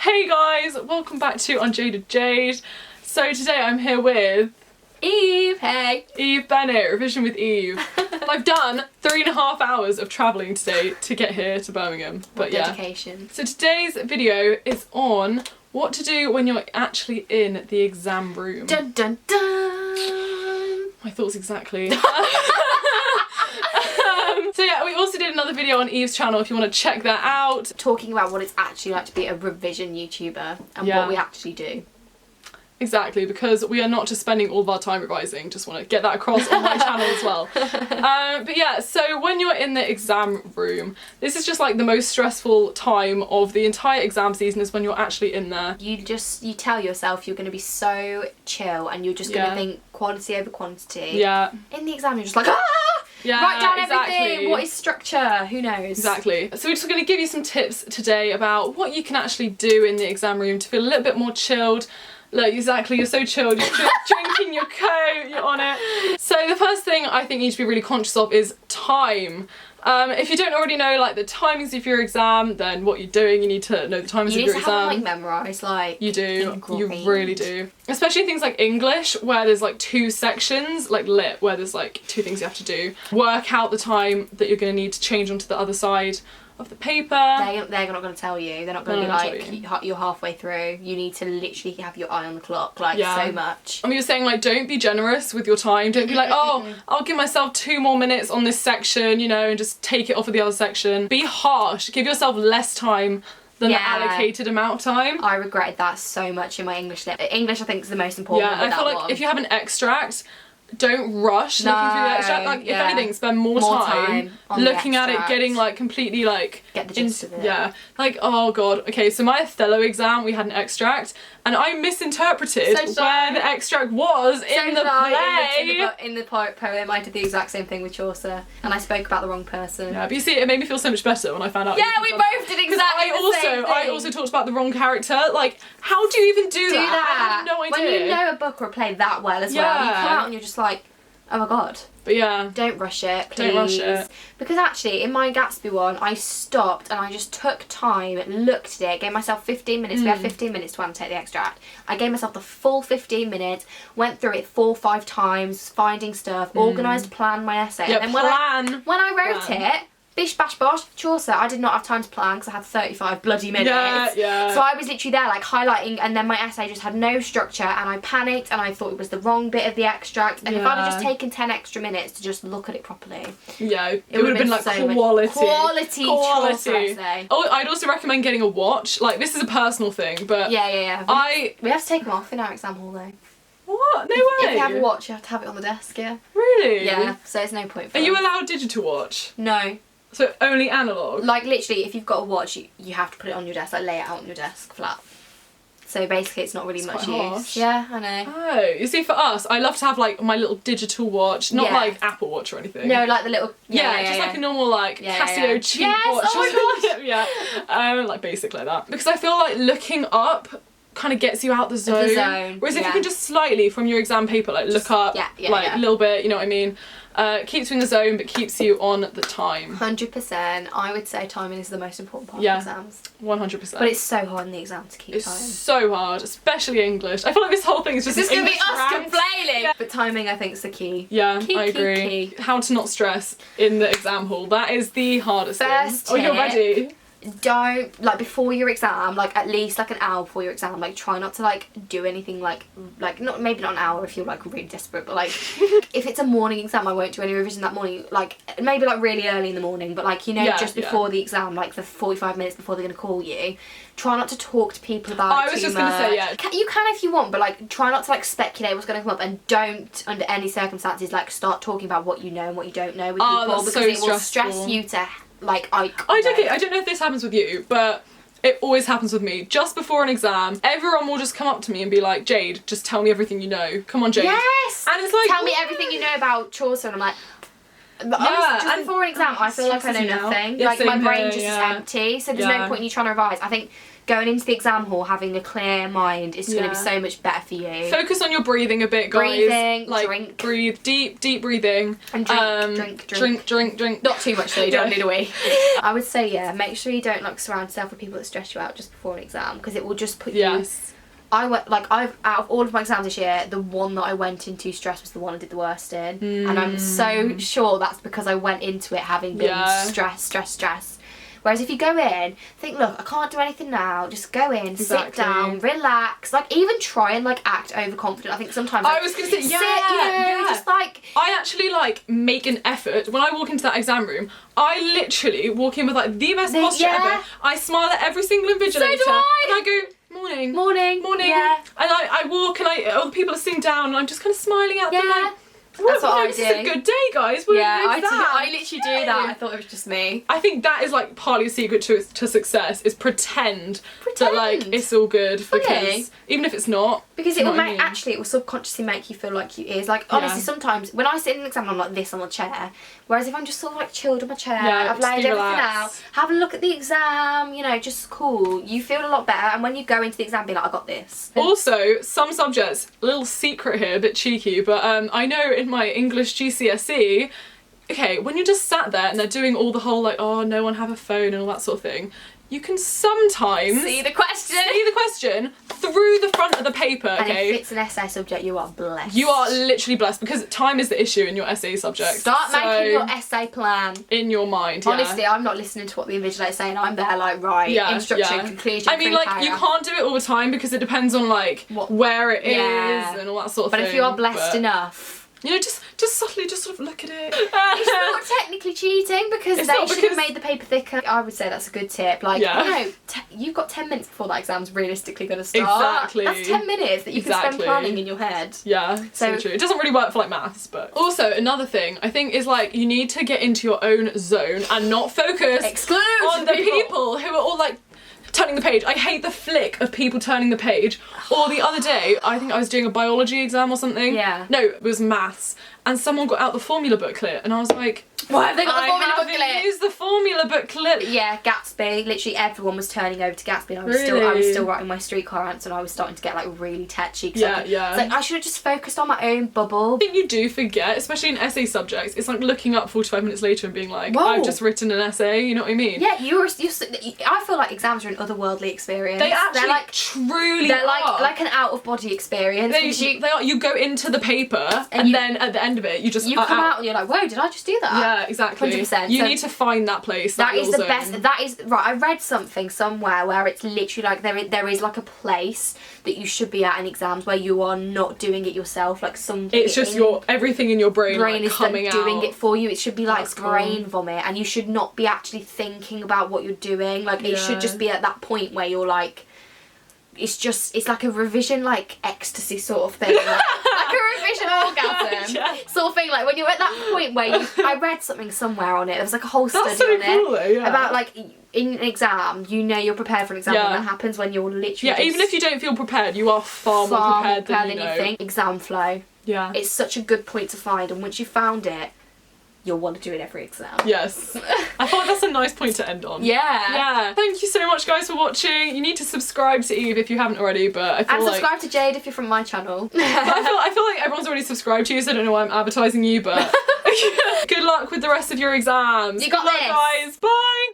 Hey guys, welcome back to UnJaded Jade. So today I'm here with Eve, hey! Eve Bennett, revision with Eve. I've done 3.5 hours of travelling today to get here to Birmingham. But yeah. Dedication. So today's video is on what to do when you're actually in the exam room. Dun dun dun! My thoughts exactly. So yeah, we also did another video on Eve's channel if you want to check that out. Talking about what it's actually like to be a revision YouTuber and what we actually do. Exactly, because we are not just spending all of our time revising, just want to get that across on my channel as well. But yeah, so when you're in the exam room, this is just like the most stressful time of the entire exam season is when you're actually in there. You tell yourself you're going to be so chill and you're just going to think quality over quantity. Yeah. In the exam you're just like, ah! Yeah, write down exactly. everything. What is structure? Who knows? Exactly. So we're just going to give you some tips today about what you can actually do in the exam room to feel a little bit more chilled. Look, exactly, you're so chilled, you're drinking your coat, you're on it. So the first thing I think you need to be really conscious of is time. If you don't already know like the timings of your exam, then what you're doing, you need to know the timings of your exam. You need to have them, like memorised, like you do, ingrained. you really do. Especially things like English, where there's like 2 sections, like lit, where there's like 2 things you have to do. Work out the time that you're going to need to change onto the other side of the paper. They're not going to tell you. They're not going to be like, you're halfway through. You need to literally have your eye on the clock, like so much. I mean, you're saying like, don't be generous with your time. Don't be like, oh, I'll give myself 2 more minutes on this section, you know, and just take it off of the other section. Be harsh. Give yourself less time than the allocated amount of time. I regretted that so much in my English lit. English, I think, is the most important. Yeah, I feel like if you have an extract, don't rush looking through the extract. Like, if anything, spend more time looking at it, getting like completely like get the gist of it. Yeah, like oh god. Okay, so my Othello exam, we had an extract, and I misinterpreted where the extract was in the play. In the poem, I did the exact same thing with Chaucer, and I spoke about the wrong person. Yeah, but you see, it made me feel so much better when I found out. Yeah, we both did exactly the same thing. I also talked about the wrong character. Like, how do you even do that? I had no idea. When you know a book or a play that well as well, you come out and you're just like, oh my god. But yeah. Don't rush it, please. Don't rush it. Because actually, in my Gatsby one, I stopped and I just took time, looked at it, gave myself 15 minutes. We had 15 minutes to annotate the extract. I gave myself the full 15 minutes, went through it 4 or 5 times, finding stuff, organised, planned my essay. Yeah, and then when I wrote it, bish bash bosh, Chaucer, I did not have time to plan because I had 35 bloody minutes. Yeah. So I was literally there like highlighting, and then my essay just had no structure and I panicked and I thought it was the wrong bit of the extract, and if I'd have just taken 10 extra minutes to just look at it properly, it would have been like so quality. Chaucer essay. Oh, I'd also recommend getting a watch. Like, this is a personal thing, but we have to take them off in our exam hall though. What? No way. If you have a watch, you have to have it on the desk. Really? Yeah, so there's no point for Are you allowed digital watch? No. So only analog? Like literally, if you've got a watch, you have to put it on your desk, like lay it out on your desk flat. So basically it's not really much use. Harsh. Yeah, I know. Oh, you see, for us, I love to have like my little digital watch, not like Apple Watch or anything. No, like the little just like a normal like Casio cheap watch. Oh my gosh. Like basic like that. Because I feel like looking up kind of gets you out the zone. Whereas if you can just slightly from your exam paper like look up like a little bit, you know what I mean? Keeps you in the zone but keeps you on the time. 100%. I would say timing is the most important part of exams. 100%. But it's so hard in the exam to keep time. It's so hard, especially English. I feel like this whole thing is just going to be us rant. complaining. Yeah. But timing, I think, is the key. Yeah, I agree. How to not stress in the exam hall. That is the hardest thing. Oh, you're ready? Don't, like, before your exam, like at least like an hour before your exam, like try not to like do anything like not, maybe not an hour if you're like really desperate, but like if it's a morning exam, I won't do any revision that morning, like maybe like really early in the morning, but like, you know, just before the exam, like the 45 minutes before they're going to call you, try not to talk to people about it too much. I was just going to say, you can if you want, but like try not to like speculate what's going to come up, and don't under any circumstances like start talking about what you know and what you don't know with people, because it will stress you to like I don't know if this happens with you, but it always happens with me. Just before an exam, everyone will just come up to me and be like, Jade, just tell me everything you know. Come on, Jade. Yes! And it's like, tell me everything you know about Chaucer, and I'm like, just before an exam, I feel like I know nothing. Like my brain just is empty, so there's no point in you trying to revise. I think going into the exam hall having a clear mind is going to be so much better for you. Focus on your breathing a bit, guys. Breathing, like, drink. Breathe, deep breathing. And Drink. Not too much though, you don't need a wee. I would say, yeah, make sure you don't like surround yourself with people that stress you out just before an exam, because it will just put you... I went, like, out of all of my exams this year, the one that I went into stress was the one I did the worst in. And I'm so sure that's because I went into it having been stressed. Whereas if you go in, think, look, I can't do anything now, just go in, sit down, relax, like, even try and, like, act overconfident. I think sometimes, like, I was going to say, sit, you know, just, like... I actually, like, make an effort. When I walk into that exam room, I literally walk in with, like, the best posture ever. I smile at every single invigilator. So do I! And I go, morning. Yeah. And I walk and other people are sitting down and I'm just kind of smiling at them, like... That's what I do. This is a good day, guys. I literally do that. I thought it was just me. I think that is like partly a secret to success, is pretend that like it's all good, because even if it's not, because it will make it will subconsciously make you feel like you is. Like, honestly, sometimes when I sit in an exam I'm like this on the chair, whereas if I'm just sort of like chilled on my chair, I've laid everything out, have a look at the exam, you know, just cool, you feel a lot better, and when you go into the exam be like, I got this. Also, some subjects, a little secret here, a bit cheeky, but I know in my English GCSE, okay, when you're just sat there and they're doing all the whole like, oh, no one have a phone and all that sort of thing, you can sometimes see the question through the front of the paper, okay? And if it's an essay subject, you are blessed. You are literally blessed, because time is the issue in your essay subject. Start making your essay plan. In your mind, Honestly, I'm not listening to what the invigilator's saying, I'm there like, right, instruction, conclusion, I mean, like, you can't do it all the time because it depends on, like, where it is and all that sort of thing. But if you are blessed enough... You know, just subtly, just sort of look at it. It's not technically cheating, because they should have made the paper thicker. I would say that's a good tip. Like, you know, you've got 10 minutes before that exam's realistically going to start. Exactly. That's 10 minutes that you can spend planning in your head. Yeah, so true. It doesn't really work for, like, maths, but... Also, another thing, I think, is, like, you need to get into your own zone and not focus on the people who are all, like, turning the page. I hate the flick of people turning the page. Or the other day, I think I was doing a biology exam or something. Yeah. No, it was maths. And someone got out the formula booklet and I was like, why have they got the formula booklet? I haven't used the formula booklet. Yeah, Gatsby. Literally everyone was turning over to Gatsby, and I was still writing my streetcar answer, and I was starting to get like really tetchy. It's like I should have just focused on my own bubble. I think you do forget, especially in essay subjects. It's like looking up 45 minutes later and being like, I've just written an essay. You know what I mean? Yeah, I feel like exams are an otherworldly experience. They actually truly they're like an out of body experience. They are. You go into the paper and then at the end of it, you just come out and you're like, whoa, did I just do that? Yeah, exactly. 100%. You need to find that place. That is the best. That is right. I read something somewhere where it's literally like there is like a place that you should be at in exams where you are not doing it yourself. Like something. It's just everything in your brain like, is coming doing out. it for you. It should be like brain vomit, and you should not be actually thinking about what you're doing. Like it should just be at that point where you're like. It's like a revision, like ecstasy sort of thing, like a revision orgasm sort of thing. Like when you're at that point where I read something somewhere on it. There was like a whole study on it about like in an exam, you know, you're prepared for an exam, and that happens when you're literally even if you don't feel prepared, you are far more prepared than you think. Exam flow. Yeah, it's such a good point to find, and once you found it, you'll want to do it every exam. Yes. I thought that's a nice point to end on. Yeah. Thank you so much, guys, for watching. You need to subscribe to Eve if you haven't already, but I feel subscribe to Jade if you're from my channel. I feel like everyone's already subscribed to you, so I don't know why I'm advertising you, but good luck with the rest of your exams. You got this. Good luck, guys. Bye.